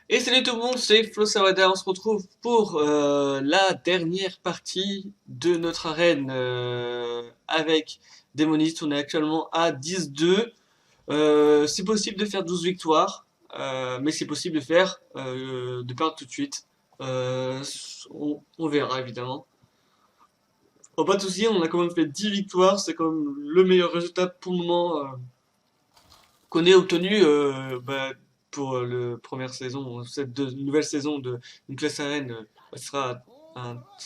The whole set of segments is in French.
Et salut tout le monde, c'est Flo Sawada, on se retrouve pour la dernière partie de notre arène avec Démoniste. On est actuellement à 10-2. C'est possible de faire 12 victoires, mais c'est possible de perdre tout de suite. Euh, on verra évidemment. Bon, pas de soucis, on a quand même fait 10 victoires, c'est quand même le meilleur résultat pour le moment qu'on ait obtenu pour la première saison, nouvelle saison de une classe arène, c'est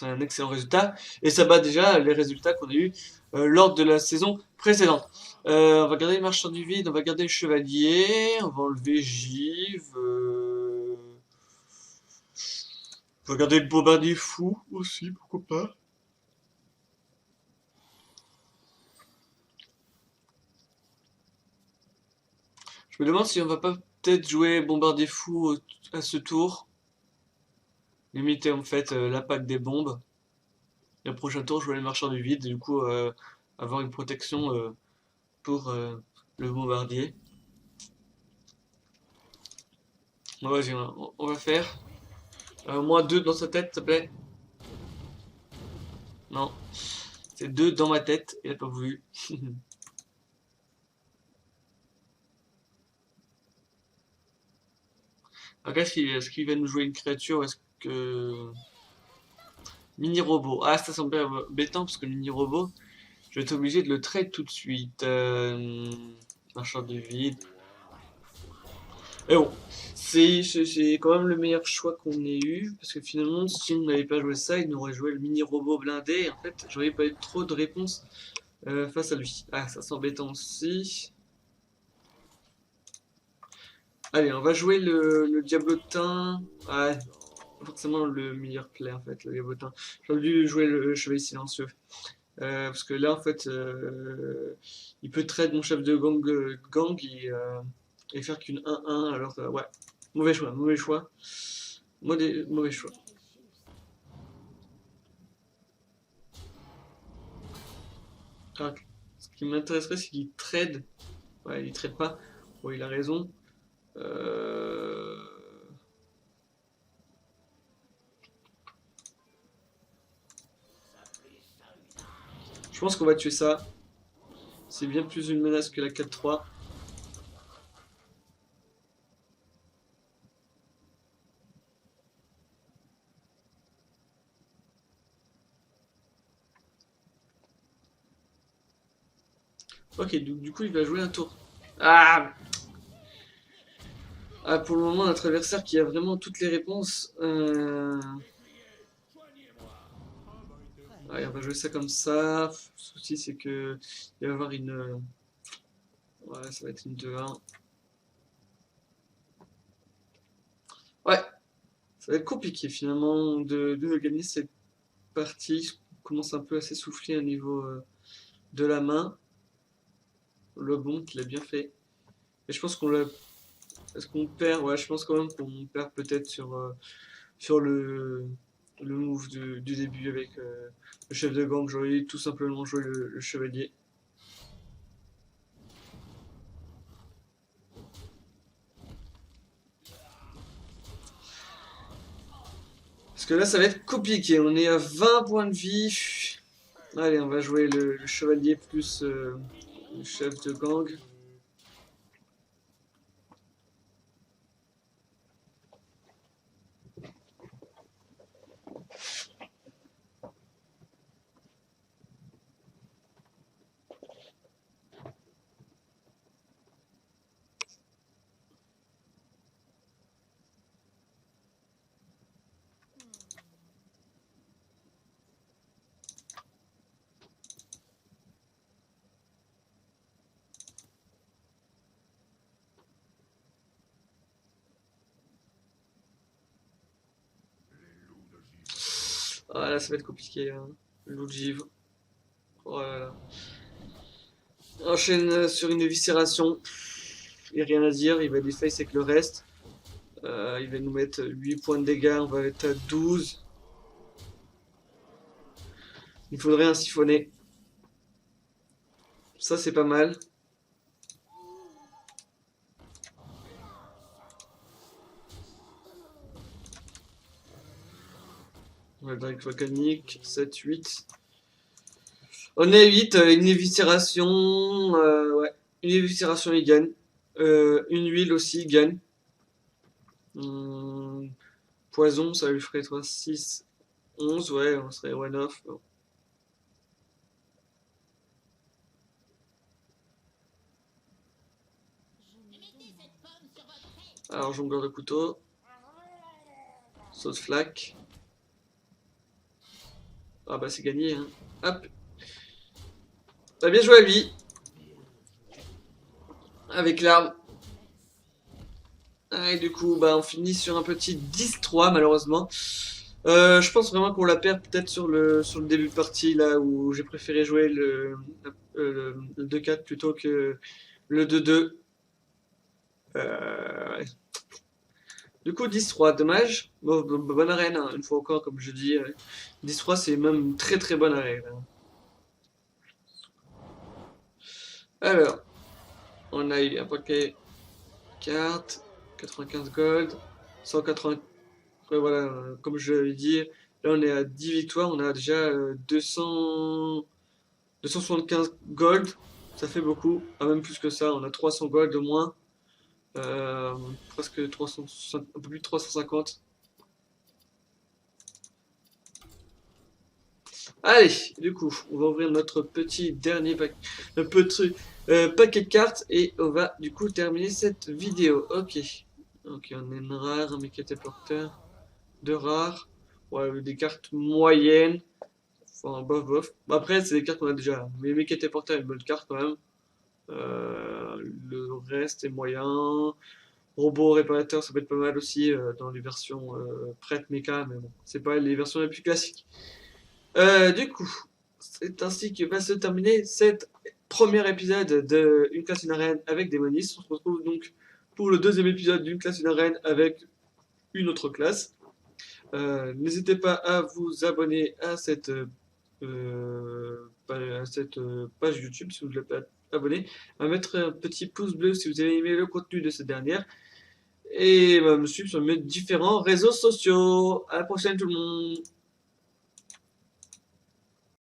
un excellent résultat. Et ça bat déjà les résultats qu'on a eu lors de la saison précédente. On va garder les marchands du vide, on va garder le chevalier, on va enlever Giv. On va garder le bombardier fou aussi, pourquoi pas. Je me demande si on va pas peut-être jouer bombardier fou à ce tour. Limiter en fait l'impact des bombes. Et le prochain tour, jouer les marchands du vide, et du coup avoir une protection pour le bombardier. Bon, vas-y, on va faire. Moins 2 dans sa tête, s'il te plaît. Non, c'est 2 dans ma tête, il a pas voulu. Ok, est-ce qu'il va nous jouer une créature ou est-ce que. Mini-robot. Ah, ça semble embêtant parce que le mini-robot, je vais être obligé de le trade tout de suite. Marchand du vide. Et bon, c'est quand même le meilleur choix qu'on ait eu, parce que finalement, si on n'avait pas joué ça, il nous aurait joué le mini-robot blindé, et en fait, j'aurais pas eu trop de réponses face à lui. Ah, ça c'est embêtant aussi. Allez, on va jouer le diablotin. Ah, forcément le meilleur play en fait, le diablotin. J'aurais dû jouer le chevalier silencieux. Parce que là, en fait, il peut trade mon chef de gang et faire qu'une 1-1, alors ouais. Mauvais choix, mauvais choix. Mauvais choix. Alors, ce qui m'intéresserait, c'est qu'il trade. Ouais, il trade pas. Bon, il a raison. Euh, Je pense qu'on va tuer ça. C'est bien plus une menace que la 4-3. Ok, du coup, il va jouer un tour. Ah, pour le moment, notre adversaire qui a vraiment toutes les réponses. Allez, on va jouer ça comme ça. Le souci, c'est que il va y avoir une. Ouais, ça va être une 2-1. Ouais, ça va être compliqué finalement de gagner cette partie. Je commence un peu à s'essouffler au niveau de la main. Le bon qu'il a bien fait. Et je pense qu'on l'a. Est-ce qu'on perd? Ouais, je pense quand même qu'on perd peut-être sur le move du début avec le chef de gang. J'aurais tout simplement joué le chevalier. Parce que là, ça va être compliqué. On est à 20 points de vie. Allez, on va jouer le chevalier plus le chef de gang. Ah là, ça va être compliqué, hein. Le loup de givre. Oh là là. Enchaîne sur une éviscération. Il n'y a rien à dire, il va deface avec le reste. Il va nous mettre 8 points de dégâts, on va être à 12. Il faudrait un siphonner. Ça, c'est pas mal. Drake volcanique, 7, 8. On est à 8, une éviscération, ouais, une éviscération il gagne. Une huile aussi il gagne. Poison, ça lui ferait 3, 6, 11, ouais, on serait one off. Bon. Alors, jongleur de couteau. Saut de flaque. Ah bah c'est gagné, hein. Hop. Bah bien joué à lui. Avec l'arme. Ah, et du coup, bah on finit sur un petit 10-3 malheureusement. Je pense vraiment qu'on la perd peut-être sur le début de partie là où j'ai préféré jouer le 2-4 plutôt que le 2-2. Ouais. Du coup 10-3, dommage. Bonne arène, hein, une fois encore comme je dis. 10-3 c'est même une très très bonne arène. Hein. Alors, on a eu un paquet cartes, 95 gold, 180. Ouais, voilà, comme je l'avais dit, là on est à 10 victoires, on a déjà 275 gold, ça fait beaucoup, même plus que ça, on a 300 gold au moins, presque 300, un peu plus de 350. Allez, du coup, on va ouvrir notre petit dernier paquet de cartes et on va du coup terminer cette vidéo. Ok, ok, on a une rare, un mécaté porteur, deux rares, ouais, des cartes moyennes. Enfin, bof, bof. Après, c'est des cartes qu'on a déjà. Mais mécaté porteur est une bonne carte quand même. Le reste est moyen. Robot réparateur, ça peut être pas mal aussi dans les versions prêtes méca, mais bon, c'est pas les versions les plus classiques. Du coup, c'est ainsi que va se terminer cet premier épisode de Une classe, une arène avec Démonis. On se retrouve donc pour le deuxième épisode d'une classe, une arène avec une autre classe. N'hésitez pas à vous abonner à cette page YouTube si vous ne l'êtes pas abonné, à mettre un petit pouce bleu si vous avez aimé le contenu de cette dernière, et me suivre sur mes différents réseaux sociaux. À la prochaine tout le monde!